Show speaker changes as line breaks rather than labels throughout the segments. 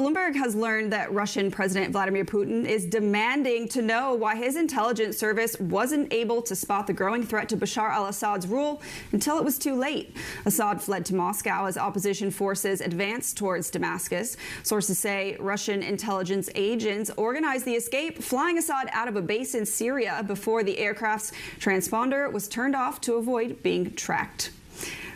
Bloomberg has learned that Russian President Vladimir Putin is demanding to know why his intelligence service wasn't able to spot the growing threat to Bashar al-Assad's rule until it was too late. Assad fled to Moscow as opposition forces advanced towards Damascus. Sources say Russian intelligence agents organized the escape, flying Assad out of a base in Syria before the aircraft's transponder was turned off to avoid being tracked.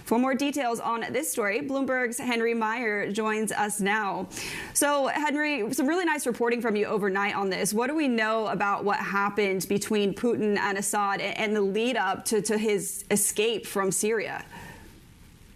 For more details on this story, Bloomberg's Henry Meyer joins us now. So, Henry, some really nice reporting from you overnight on this. What do we know about what happened between Putin and Assad and the lead up to his escape from Syria?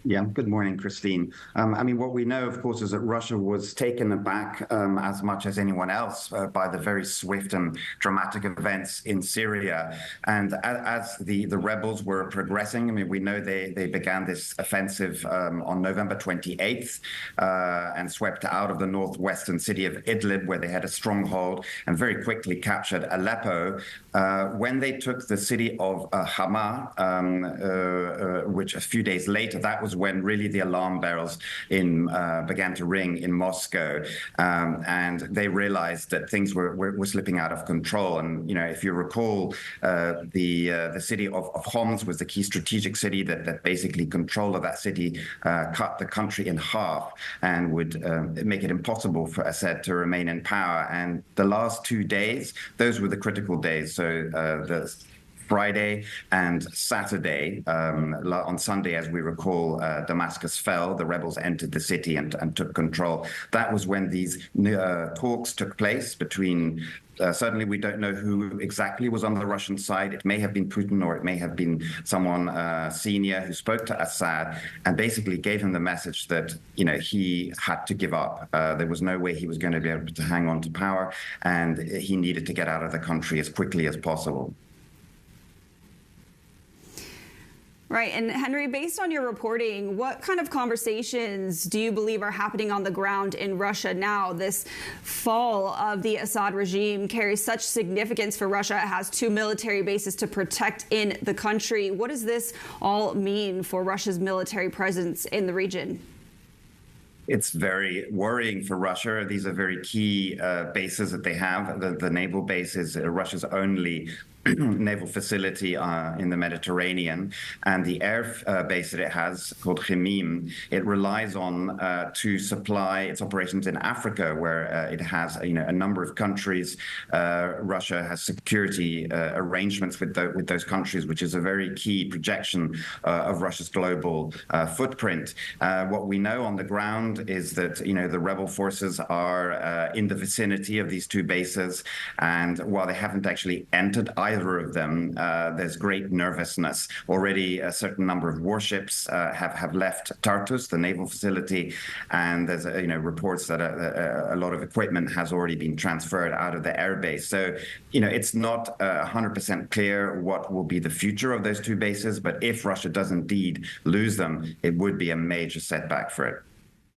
Yeah, good morning, Christine. I mean, what we know, of course, is that Russia was taken aback as much as anyone else by the very swift and dramatic events in Syria. And as the rebels were progressing, I mean, we know they began this offensive on November 28th and swept out of the northwestern city of Idlib, where they had a stronghold, and very quickly captured Aleppo. When they took the city of Hama, which a few days later, that was when really the alarm bells began to ring in Moscow, and they realized that things were slipping out of control. And if you recall, the city of Homs was the key strategic city that basically control of that city cut the country in half and would make it impossible for Assad to remain in power. And the last 2 days, those were the critical days. So the Friday and Saturday. On Sunday, as we recall, Damascus fell. The rebels entered the city and took control. That was when these talks took place between certainly, we don't know who exactly was on the Russian side. It may have been Putin, or it may have been someone senior who spoke to Assad and basically gave him the message that, he had to give up. There was no way he was going to be able to hang on to power, and he needed to get out of the country as quickly as possible.
Right. And Henry, based on your reporting, what kind of conversations do you believe are happening on the ground in Russia now? This fall of the Assad regime carries such significance for Russia. It has 2 military bases to protect in the country. What does this all mean for Russia's military presence in the region?
It's very worrying for Russia. These are very key bases that they have. The naval base is Russia's only naval facility in the Mediterranean, and the air base that it has, called Khimim, it relies on to supply its operations in Africa, where it has a number of countries. Russia has security arrangements with those countries, which is a very key projection of Russia's global footprint. What we know on the ground is that the rebel forces are in the vicinity of these 2 bases, and while they haven't actually entered either of them, there's great nervousness. Already a certain number of warships have left Tartus, the naval facility, and there's reports that a lot of equipment has already been transferred out of the airbase. So it's not 100% clear what will be the future of those 2 bases, but if Russia does indeed lose them, it would be a major setback for it.